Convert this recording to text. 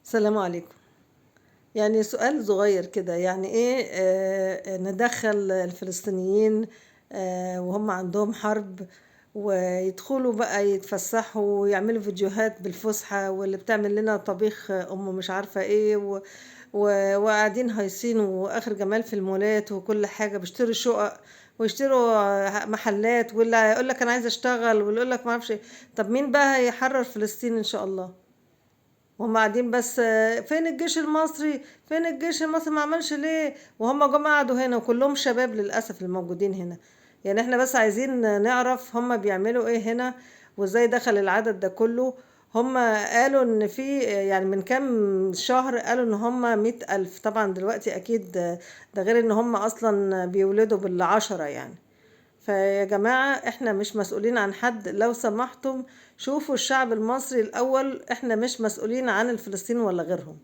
السلام عليكم. يعني سؤال صغير كده، يعني إيه ندخّل الفلسطينيين وهُم عندهم حرب، ويدخلوا بقى يتفسّحوا ويعملوا فيديوهات بالفُصحى، واللي بتعمل لنا طبيخ مش عارفة إيه، وقاعدين هايصين وآخر جمال في المولات وكل حاجة، بيشتروا شُقق ويشتروا محلات، واللي هيقول لك أنا عايز أشتغل، واللي يقول لك ما أعرفش إيه. طَب مين بقى هيحرّر فلسطين إن شاء الله؟ وهُم قاعدين بس فين الجيش المصري، فين الجيش المصري ما عملش ليه؟ وهُم جُم قعدوا هنا وكلّهم شباب للأسف الموجودين هنا. يعني إحنا بس عايزين نعرف هُم بيعملوا إيه هنا، وإزاي دخل العدد ده كلّه. هُم قالوا إن في يعني من كام شهر قالوا إن هُم 100,000، طبعًا دلوقتي أكيد ده غير إن هُم أصلًا بيولدوا بالعشرة يعني. فيا جماعة إحنا مش مسؤولين عن حد، لو سمحتم شوفوا الشعب المصري الأول، إحنا مش مسؤولين عن الفلسطيني ولا غيرهم.